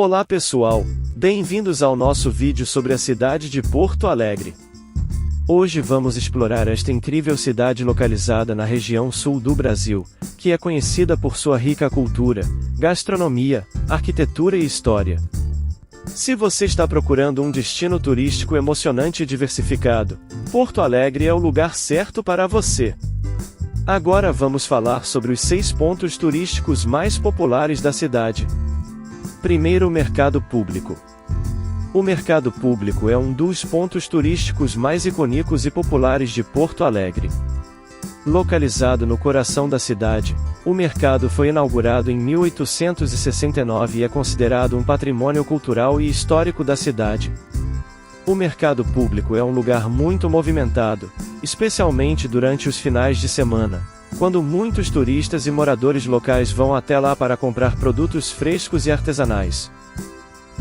Olá pessoal, bem-vindos ao nosso vídeo sobre a cidade de Porto Alegre. Hoje vamos explorar esta incrível cidade localizada na região sul do Brasil, que é conhecida por sua rica cultura, gastronomia, arquitetura e história. Se você está procurando um destino turístico emocionante e diversificado, Porto Alegre é o lugar certo para você. Agora vamos falar sobre os 6 pontos turísticos mais populares da cidade. Primeiro, o mercado público. O mercado público é um dos pontos turísticos mais icônicos e populares de Porto Alegre. Localizado no coração da cidade, o mercado foi inaugurado em 1869 e é considerado um patrimônio cultural e histórico da cidade. O mercado público é um lugar muito movimentado, especialmente durante os finais de semana, quando muitos turistas e moradores locais vão até lá para comprar produtos frescos e artesanais.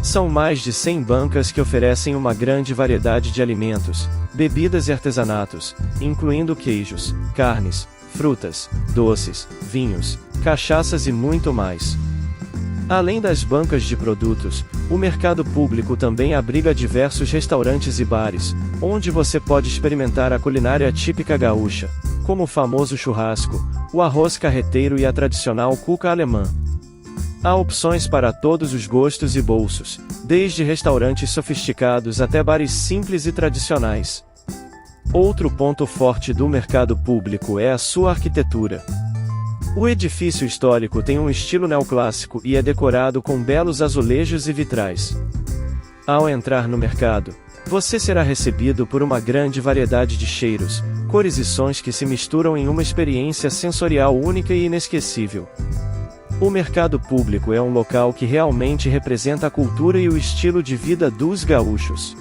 São mais de 100 bancas que oferecem uma grande variedade de alimentos, bebidas e artesanatos, incluindo queijos, carnes, frutas, doces, vinhos, cachaças e muito mais. Além das bancas de produtos, o mercado público também abriga diversos restaurantes e bares, onde você pode experimentar a culinária típica gaúcha, como o famoso churrasco, o arroz carreteiro e a tradicional cuca alemã. Há opções para todos os gostos e bolsos, desde restaurantes sofisticados até bares simples e tradicionais. Outro ponto forte do mercado público é a sua arquitetura. O edifício histórico tem um estilo neoclássico e é decorado com belos azulejos e vitrais. Ao entrar no mercado, você será recebido por uma grande variedade de cheiros, cores e sons que se misturam em uma experiência sensorial única e inesquecível. O mercado público é um local que realmente representa a cultura e o estilo de vida dos gaúchos.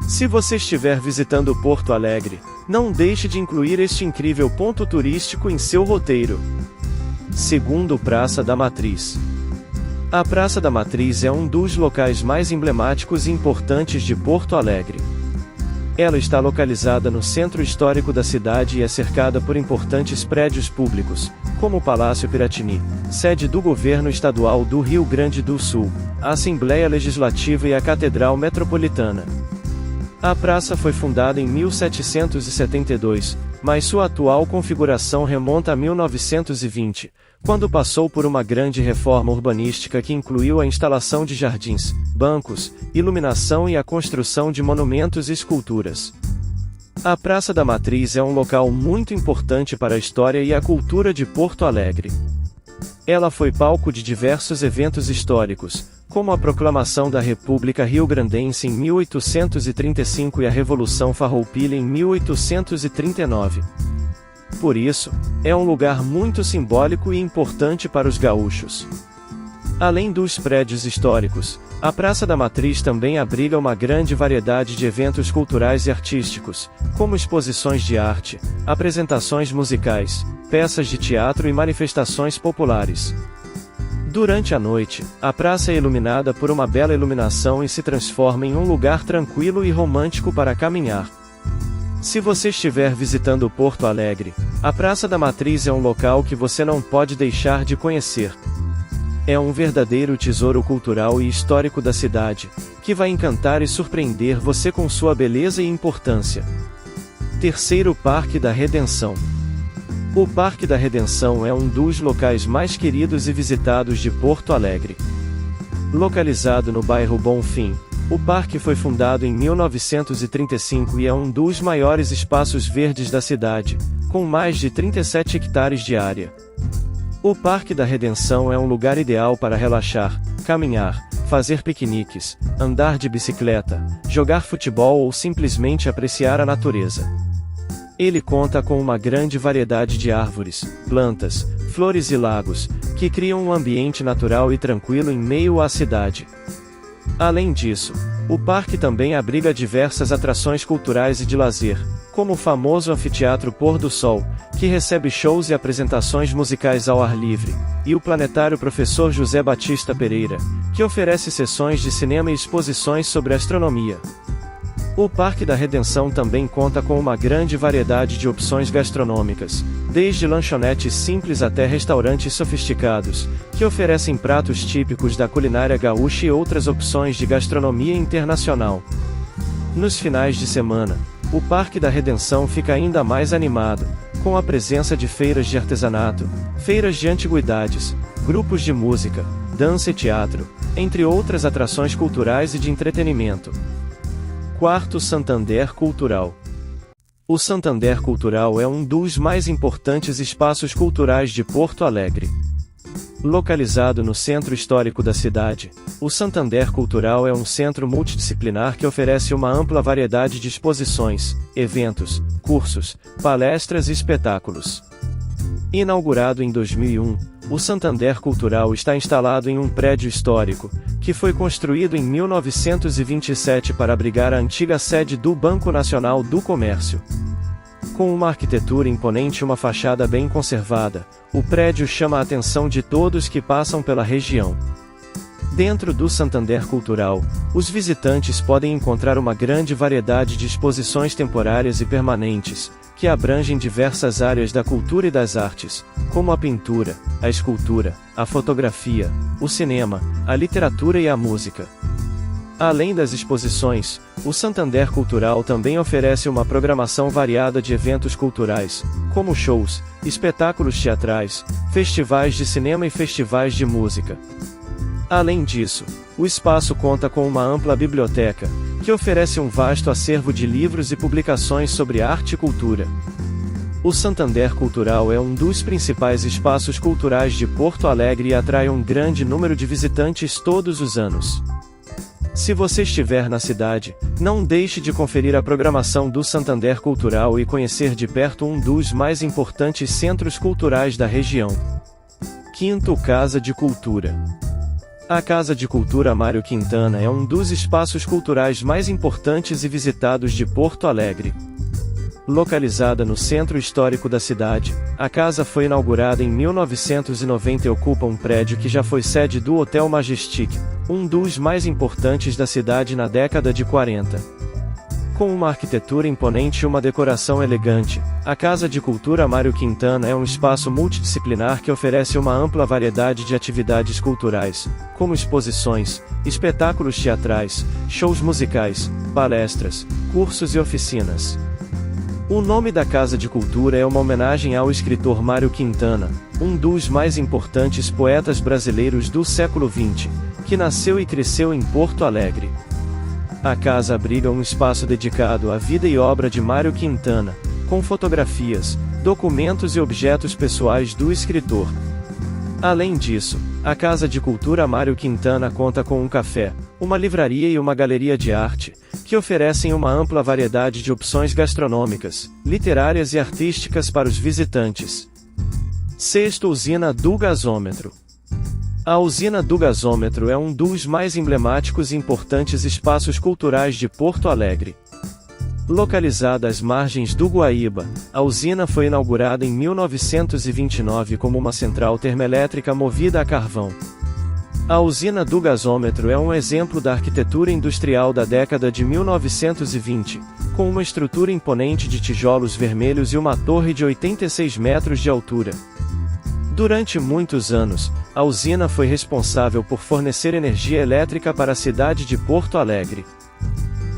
Se você estiver visitando Porto Alegre, não deixe de incluir este incrível ponto turístico em seu roteiro. Segundo, Praça da Matriz. A Praça da Matriz é um dos locais mais emblemáticos e importantes de Porto Alegre. Ela está localizada no centro histórico da cidade e é cercada por importantes prédios públicos, como o Palácio Piratini, sede do Governo Estadual do Rio Grande do Sul, a Assembleia Legislativa e a Catedral Metropolitana. A praça foi fundada em 1772, mas sua atual configuração remonta a 1920, quando passou por uma grande reforma urbanística que incluiu a instalação de jardins, bancos, iluminação e a construção de monumentos e esculturas. A Praça da Matriz é um local muito importante para a história e a cultura de Porto Alegre. Ela foi palco de diversos eventos históricos, como a proclamação da República Rio-Grandense em 1835 e a Revolução Farroupilha em 1839. Por isso, é um lugar muito simbólico e importante para os gaúchos. Além dos prédios históricos, a Praça da Matriz também abriga uma grande variedade de eventos culturais e artísticos, como exposições de arte, apresentações musicais, peças de teatro e manifestações populares. Durante a noite, a praça é iluminada por uma bela iluminação e se transforma em um lugar tranquilo e romântico para caminhar. Se você estiver visitando Porto Alegre, a Praça da Matriz é um local que você não pode deixar de conhecer. É um verdadeiro tesouro cultural e histórico da cidade, que vai encantar e surpreender você com sua beleza e importância. Terceiro, Parque da Redenção. O Parque da Redenção é um dos locais mais queridos e visitados de Porto Alegre. Localizado no bairro Bonfim, o parque foi fundado em 1935 e é um dos maiores espaços verdes da cidade, com mais de 37 hectares de área. O Parque da Redenção é um lugar ideal para relaxar, caminhar, fazer piqueniques, andar de bicicleta, jogar futebol ou simplesmente apreciar a natureza. Ele conta com uma grande variedade de árvores, plantas, flores e lagos, que criam um ambiente natural e tranquilo em meio à cidade. Além disso, o parque também abriga diversas atrações culturais e de lazer, como o famoso Anfiteatro Pôr do Sol, que recebe shows e apresentações musicais ao ar livre, e o Planetário Professor José Batista Pereira, que oferece sessões de cinema e exposições sobre astronomia. O Parque da Redenção também conta com uma grande variedade de opções gastronômicas, desde lanchonetes simples até restaurantes sofisticados, que oferecem pratos típicos da culinária gaúcha e outras opções de gastronomia internacional. Nos finais de semana, o Parque da Redenção fica ainda mais animado, com a presença de feiras de artesanato, feiras de antiguidades, grupos de música, dança e teatro, entre outras atrações culturais e de entretenimento. Quarto Santander Cultural. O Santander Cultural é um dos mais importantes espaços culturais de Porto Alegre. Localizado no centro histórico da cidade, o Santander Cultural é um centro multidisciplinar que oferece uma ampla variedade de exposições, eventos, cursos, palestras e espetáculos. Inaugurado em 2001, o Santander Cultural está instalado em um prédio histórico, que foi construído em 1927 para abrigar a antiga sede do Banco Nacional do Comércio. Com uma arquitetura imponente e uma fachada bem conservada, o prédio chama a atenção de todos que passam pela região. Dentro do Santander Cultural, os visitantes podem encontrar uma grande variedade de exposições temporárias e permanentes, que abrangem diversas áreas da cultura e das artes, como a pintura, a escultura, a fotografia, o cinema, a literatura e a música. Além das exposições, o Santander Cultural também oferece uma programação variada de eventos culturais, como shows, espetáculos teatrais, festivais de cinema e festivais de música. Além disso, o espaço conta com uma ampla biblioteca, que oferece um vasto acervo de livros e publicações sobre arte e cultura. O Santander Cultural é um dos principais espaços culturais de Porto Alegre e atrai um grande número de visitantes todos os anos. Se você estiver na cidade, não deixe de conferir a programação do Santander Cultural e conhecer de perto um dos mais importantes centros culturais da região. Quinto Casa de Cultura. A Casa de Cultura Mário Quintana é um dos espaços culturais mais importantes e visitados de Porto Alegre. Localizada no centro histórico da cidade, a casa foi inaugurada em 1990 e ocupa um prédio que já foi sede do Hotel Majestic, um dos mais importantes da cidade na década de 40. Com uma arquitetura imponente e uma decoração elegante, a Casa de Cultura Mário Quintana é um espaço multidisciplinar que oferece uma ampla variedade de atividades culturais, como exposições, espetáculos teatrais, shows musicais, palestras, cursos e oficinas. O nome da Casa de Cultura é uma homenagem ao escritor Mário Quintana, um dos mais importantes poetas brasileiros do século XX, que nasceu e cresceu em Porto Alegre. A casa abriga um espaço dedicado à vida e obra de Mário Quintana, com fotografias, documentos e objetos pessoais do escritor. Além disso, a Casa de Cultura Mário Quintana conta com um café, uma livraria e uma galeria de arte, que oferecem uma ampla variedade de opções gastronômicas, literárias e artísticas para os visitantes. Sexto Usina do Gasômetro. A Usina do Gasômetro é um dos mais emblemáticos e importantes espaços culturais de Porto Alegre. Localizada às margens do Guaíba, a usina foi inaugurada em 1929 como uma central termoelétrica movida a carvão. A Usina do Gasômetro é um exemplo da arquitetura industrial da década de 1920, com uma estrutura imponente de tijolos vermelhos e uma torre de 86 metros de altura. Durante muitos anos, a usina foi responsável por fornecer energia elétrica para a cidade de Porto Alegre.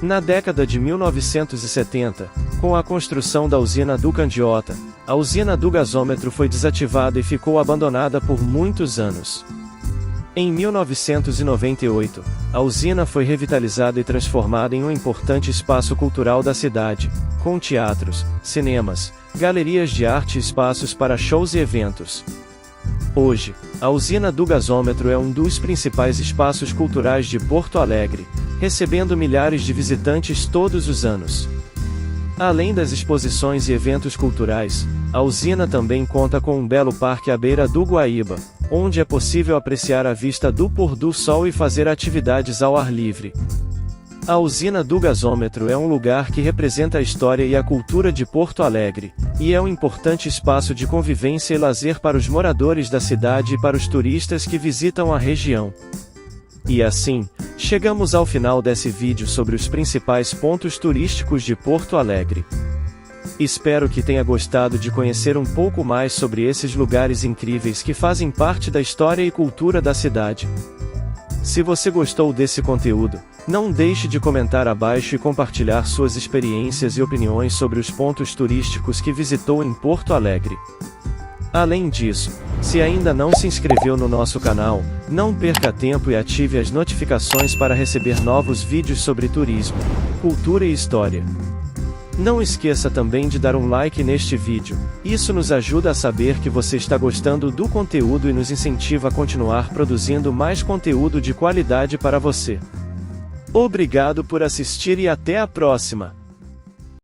Na década de 1970, com a construção da usina do Candiota, a usina do gasômetro foi desativada e ficou abandonada por muitos anos. Em 1998, a usina foi revitalizada e transformada em um importante espaço cultural da cidade, com teatros, cinemas, galerias de arte e espaços para shows e eventos. Hoje, a usina do gasômetro é um dos principais espaços culturais de Porto Alegre, recebendo milhares de visitantes todos os anos. Além das exposições e eventos culturais, a usina também conta com um belo parque à beira do Guaíba, onde é possível apreciar a vista do pôr do sol e fazer atividades ao ar livre. A usina do gasômetro é um lugar que representa a história e a cultura de Porto Alegre, e é um importante espaço de convivência e lazer para os moradores da cidade e para os turistas que visitam a região. E assim, chegamos ao final desse vídeo sobre os principais pontos turísticos de Porto Alegre. Espero que tenha gostado de conhecer um pouco mais sobre esses lugares incríveis que fazem parte da história e cultura da cidade. Se você gostou desse conteúdo, não deixe de comentar abaixo e compartilhar suas experiências e opiniões sobre os pontos turísticos que visitou em Porto Alegre. Além disso, se ainda não se inscreveu no nosso canal, não perca tempo e ative as notificações para receber novos vídeos sobre turismo, cultura e história. Não esqueça também de dar um like neste vídeo, isso nos ajuda a saber que você está gostando do conteúdo e nos incentiva a continuar produzindo mais conteúdo de qualidade para você. Obrigado por assistir e até a próxima!